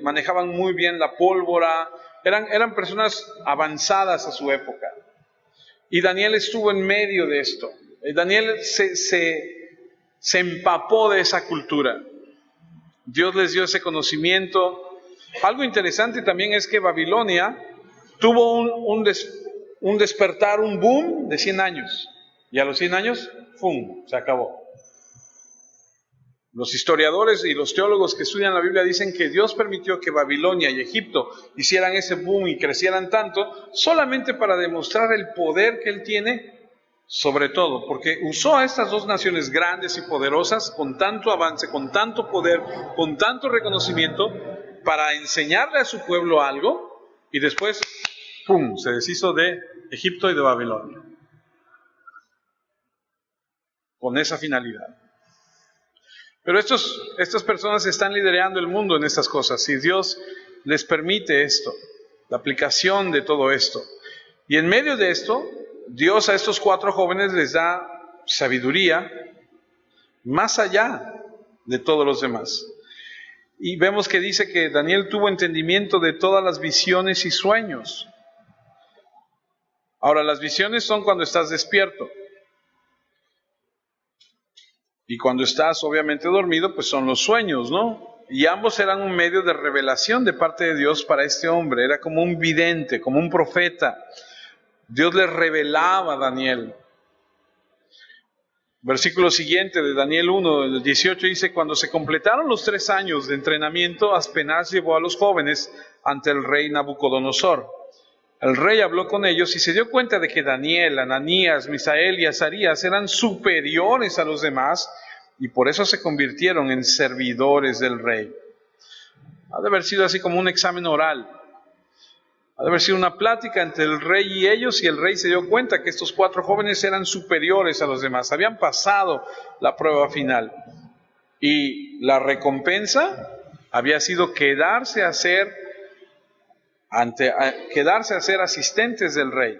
manejaban muy bien la pólvora, eran personas avanzadas a su época. Y Daniel estuvo en medio de esto. Daniel se empapó de esa cultura. Dios les dio ese conocimiento. Algo interesante también es que Babilonia tuvo un despertar, un boom de 100 años. Y a los 100 años, ¡pum!, se acabó. Los historiadores y los teólogos que estudian la Biblia dicen que Dios permitió que Babilonia y Egipto hicieran ese boom y crecieran tanto solamente para demostrar el poder que Él tiene sobre todo, porque usó a estas 2 naciones grandes y poderosas con tanto avance, con tanto poder, con tanto reconocimiento, para enseñarle a su pueblo algo y después, ¡pum!, se deshizo de Egipto y de Babilonia. Con esa finalidad. Pero estas personas están liderando el mundo en estas cosas y Dios les permite esto, la aplicación de todo esto. Y en medio de esto, Dios a estos 4 jóvenes les da sabiduría más allá de todos los demás. Y vemos que dice que Daniel tuvo entendimiento de todas las visiones y sueños. Ahora, las visiones son cuando estás despierto. Y cuando estás obviamente dormido, pues son los sueños, ¿no? Y ambos eran un medio de revelación de parte de Dios para este hombre. Era como un vidente, como un profeta. Dios le revelaba a Daniel. Versículo siguiente de Daniel 1, el 18 dice, cuando se completaron los 3 años de entrenamiento, Aspenaz llevó a los jóvenes ante el rey Nabucodonosor. el rey habló con ellos y se dio cuenta de que Daniel, Ananías, Misael y Azarías eran superiores a los demás y por eso se convirtieron en servidores del rey. Ha de haber sido así como un examen oral. Ha de haber sido una plática entre el rey y ellos, y el rey se dio cuenta que estos 4 jóvenes eran superiores a los demás, habían pasado la prueba final. Y la recompensa había sido quedarse a ser asistentes del rey.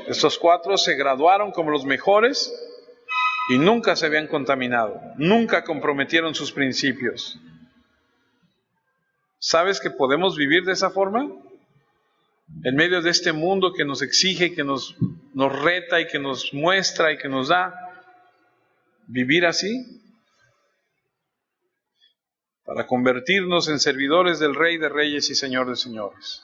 Estos 4 se graduaron como los mejores y nunca se habían contaminado, nunca comprometieron sus principios. ¿Sabes que podemos vivir de esa forma? En medio de este mundo que nos exige, que nos reta y que nos muestra y que nos da, vivir así, para convertirnos en servidores del Rey de Reyes y Señor de Señores.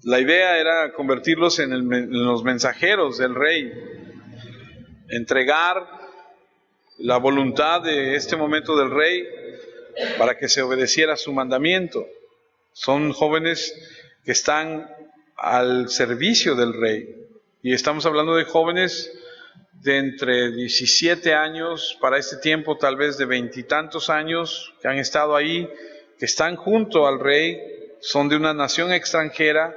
La idea era convertirlos en los mensajeros del Rey, entregar la voluntad de este momento del Rey para que se obedeciera su mandamiento. Son jóvenes que están al servicio del Rey. Y estamos hablando de jóvenes de entre 17 años, para este tiempo tal vez de 20 y tantos años, que han estado ahí, que están junto al Rey, son de una nación extranjera,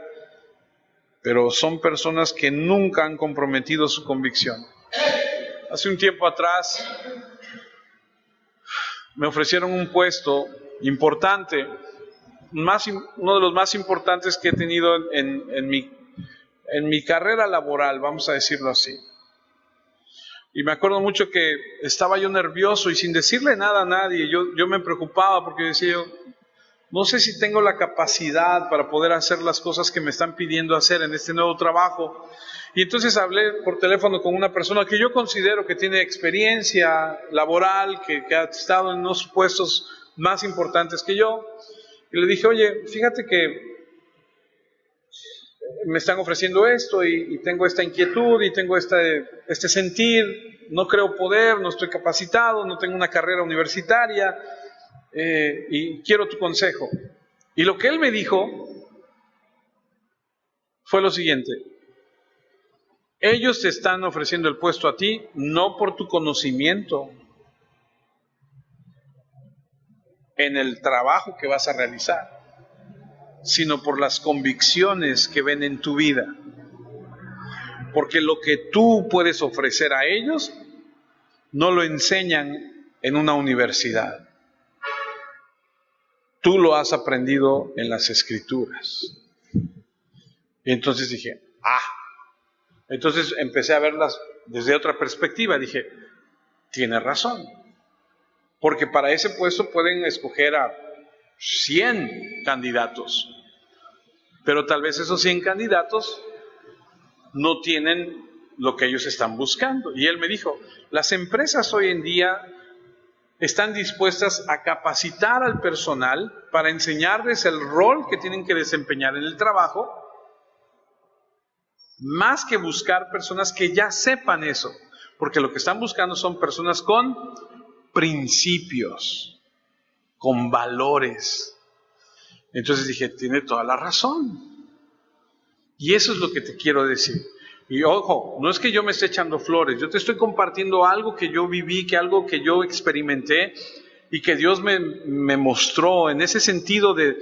pero son personas que nunca han comprometido su convicción. Hace un tiempo atrás me ofrecieron un puesto importante, uno de los más importantes que he tenido en mi carrera laboral, vamos a decirlo así. Y me acuerdo mucho que estaba yo nervioso y sin decirle nada a nadie, yo me preocupaba porque decía yo, no sé si tengo la capacidad para poder hacer las cosas que me están pidiendo hacer en este nuevo trabajo. Y entonces hablé por teléfono con una persona que yo considero que tiene experiencia laboral, que ha estado en unos puestos más importantes que yo. Y le dije, oye, fíjate que me están ofreciendo esto y tengo esta inquietud y tengo este sentir, no creo poder, no estoy capacitado, no tengo una carrera universitaria y quiero tu consejo. Y lo que él me dijo fue lo siguiente: ellos te están ofreciendo el puesto a ti no por tu conocimiento en el trabajo que vas a realizar, sino por las convicciones que ven en tu vida. Porque lo que tú puedes ofrecer a ellos no lo enseñan en una universidad. Tú lo has aprendido en las Escrituras. Y entonces dije, entonces empecé a verlas desde otra perspectiva. Dije, tiene razón. Porque para ese puesto pueden escoger a 100 candidatos. Pero tal vez esos 100 candidatos no tienen lo que ellos están buscando. Y él me dijo, las empresas hoy en día están dispuestas a capacitar al personal para enseñarles el rol que tienen que desempeñar en el trabajo, más que buscar personas que ya sepan eso, porque lo que están buscando son personas con principios, con valores. Entonces dije, tiene toda la razón. Y eso es lo que te quiero decir. Y ojo, no es que yo me esté echando flores, yo te estoy compartiendo algo que yo viví, algo que yo experimenté y que Dios me mostró en ese sentido de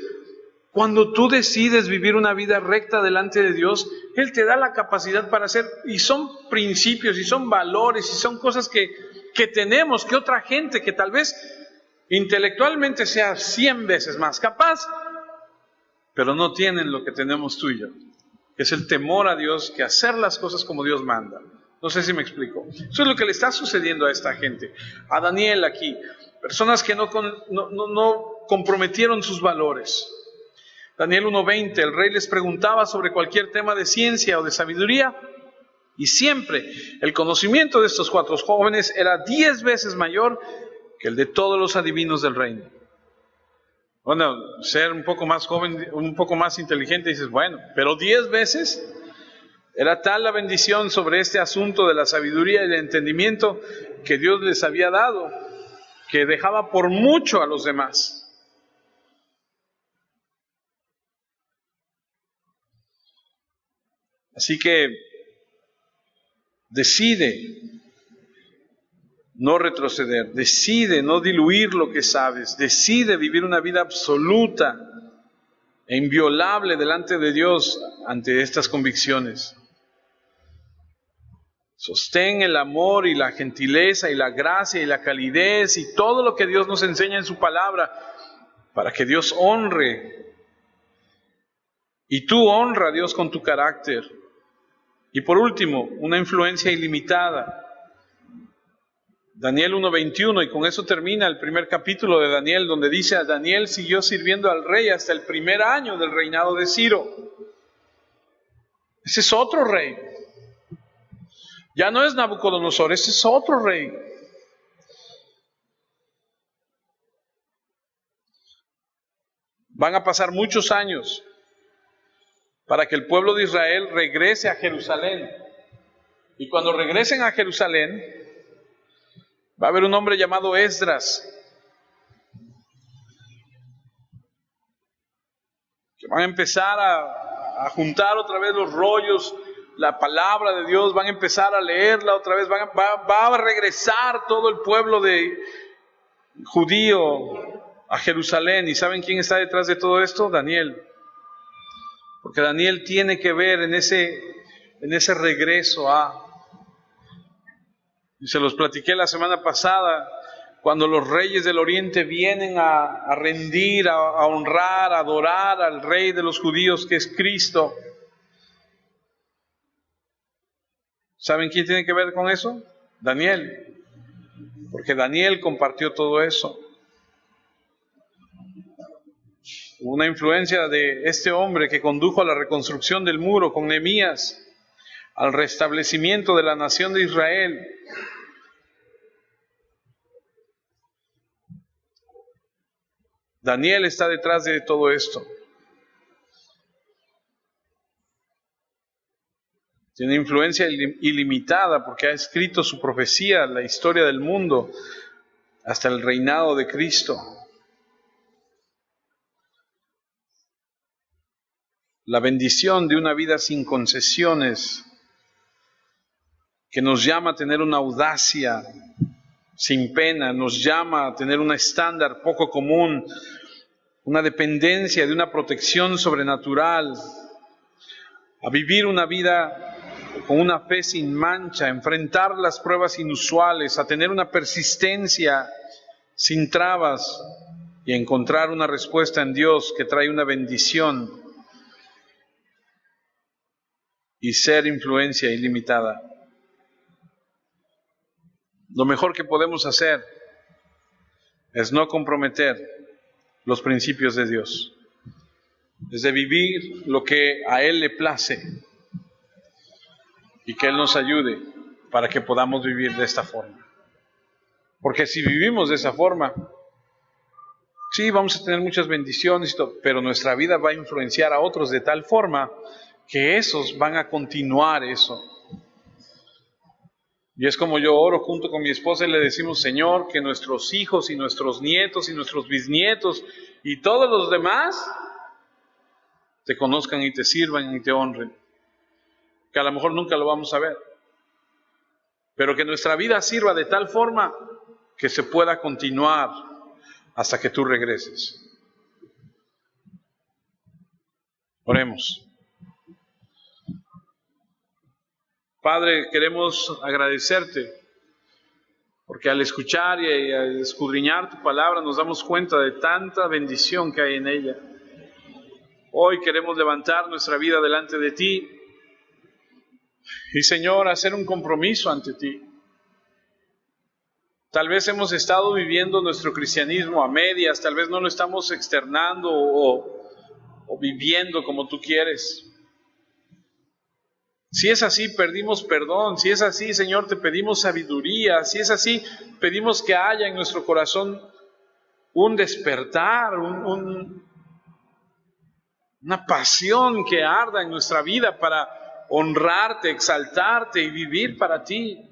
cuando tú decides vivir una vida recta delante de Dios, Él te da la capacidad para hacer, y son principios, y son valores, y son cosas que tenemos, que otra gente que tal vez intelectualmente sea 100 veces más capaz, pero no tienen lo que tenemos tú y yo, que es el temor a Dios, que hacer las cosas como Dios manda. No sé si me explico. Eso es lo que le está sucediendo a esta gente. A Daniel aquí, personas que no comprometieron sus valores. Daniel 1:20, el rey les preguntaba sobre cualquier tema de ciencia o de sabiduría, y siempre el conocimiento de estos 4 jóvenes era 10 veces mayor que el de todos los adivinos del reino. Bueno, ser un poco más joven, un poco más inteligente, dices, bueno, pero 10 veces era tal la bendición sobre este asunto de la sabiduría y el entendimiento que Dios les había dado, que dejaba por mucho a los demás. Así que decide no retroceder, decide no diluir lo que sabes, decide vivir una vida absoluta e inviolable delante de Dios ante estas convicciones. Sostén el amor y la gentileza y la gracia y la calidez y todo lo que Dios nos enseña en su palabra para que Dios honre. Y tú honra a Dios con tu carácter. Y por último, una influencia ilimitada. Daniel 1:21, y con eso termina el primer capítulo de Daniel, donde dice: Daniel siguió sirviendo al rey hasta el primer año del reinado de Ciro. Ese es otro rey. Ya no es Nabucodonosor, ese es otro rey. Van a pasar muchos años para que el pueblo de Israel regrese a Jerusalén. Y cuando regresen a Jerusalén, va a haber un hombre llamado Esdras, que van a empezar a juntar otra vez los rollos, la palabra de Dios, van a empezar a leerla otra vez, va a regresar todo el pueblo de judío a Jerusalén. ¿Y saben quién está detrás de todo esto? Daniel. Porque Daniel tiene que ver en ese regreso y se los platiqué la semana pasada, cuando los reyes del oriente vienen a rendir, a honrar, a adorar al rey de los judíos, que es Cristo. ¿Saben quién tiene que ver con eso? Daniel. Porque Daniel compartió todo eso. Hubo una influencia de este hombre que condujo a la reconstrucción del muro con Nehemías, al restablecimiento de la nación de Israel. Daniel está detrás de todo esto. Tiene influencia ilimitada porque ha escrito su profecía, la historia del mundo, hasta el reinado de Cristo. La bendición de una vida sin concesiones, que nos llama a tener una audacia sin pena, nos llama a tener un estándar poco común, una dependencia de una protección sobrenatural, a vivir una vida con una fe sin mancha, a enfrentar las pruebas inusuales, a tener una persistencia sin trabas y a encontrar una respuesta en Dios que trae una bendición y ser influencia ilimitada. Lo mejor que podemos hacer es no comprometer los principios de Dios, es de vivir lo que a Él le place y que Él nos ayude para que podamos vivir de esta forma. Porque si vivimos de esa forma, sí, vamos a tener muchas bendiciones y todo, pero nuestra vida va a influenciar a otros de tal forma que esos van a continuar eso. Y es como yo oro junto con mi esposa y le decimos: Señor, que nuestros hijos y nuestros nietos y nuestros bisnietos y todos los demás te conozcan y te sirvan y te honren. Que a lo mejor nunca lo vamos a ver, pero que nuestra vida sirva de tal forma que se pueda continuar hasta que tú regreses. Oremos. Padre, queremos agradecerte, porque al escuchar y al escudriñar tu palabra nos damos cuenta de tanta bendición que hay en ella. Hoy queremos levantar nuestra vida delante de ti y, Señor, hacer un compromiso ante ti. Tal vez hemos estado viviendo nuestro cristianismo a medias, tal vez no lo estamos externando o viviendo como tú quieres. Si es así, pedimos perdón. Si es así, Señor, te pedimos sabiduría. Si es así, pedimos que haya en nuestro corazón un despertar, una pasión que arda en nuestra vida para honrarte, exaltarte y vivir para ti.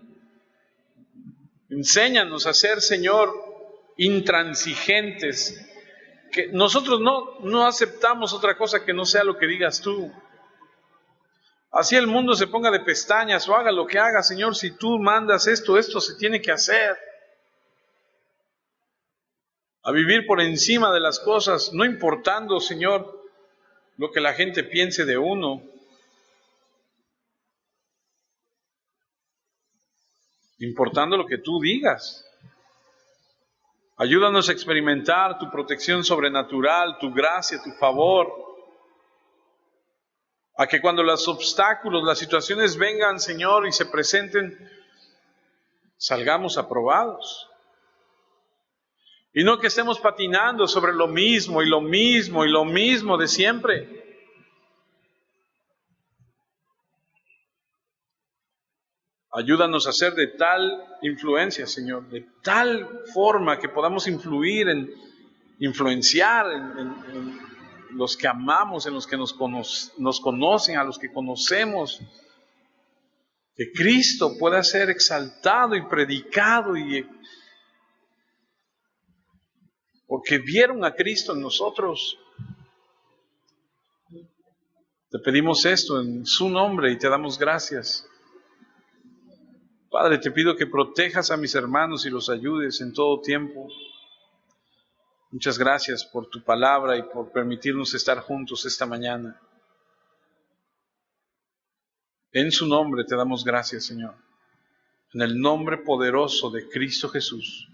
Enséñanos a ser, Señor, intransigentes, que nosotros no aceptamos otra cosa que no sea lo que digas tú. Así el mundo se ponga de pestañas o haga lo que haga, Señor, si tú mandas esto se tiene que hacer. A vivir por encima de las cosas, no importando, Señor, lo que la gente piense de uno. Importando lo que tú digas. Ayúdanos a experimentar tu protección sobrenatural, tu gracia, tu favor. A que cuando los obstáculos, las situaciones vengan, Señor, y se presenten, salgamos aprobados. Y no que estemos patinando sobre lo mismo y lo mismo y lo mismo de siempre. Ayúdanos a ser de tal influencia, Señor, de tal forma que podamos influenciar en los que amamos, en los que nos conocen, a los que conocemos. Que Cristo pueda ser exaltado y predicado, porque vieron a Cristo en nosotros. Te pedimos esto en su nombre y te damos gracias. Padre, te pido que protejas a mis hermanos y los ayudes en todo tiempo. Muchas gracias por tu palabra y por permitirnos estar juntos esta mañana. En su nombre te damos gracias, Señor. En el nombre poderoso de Cristo Jesús.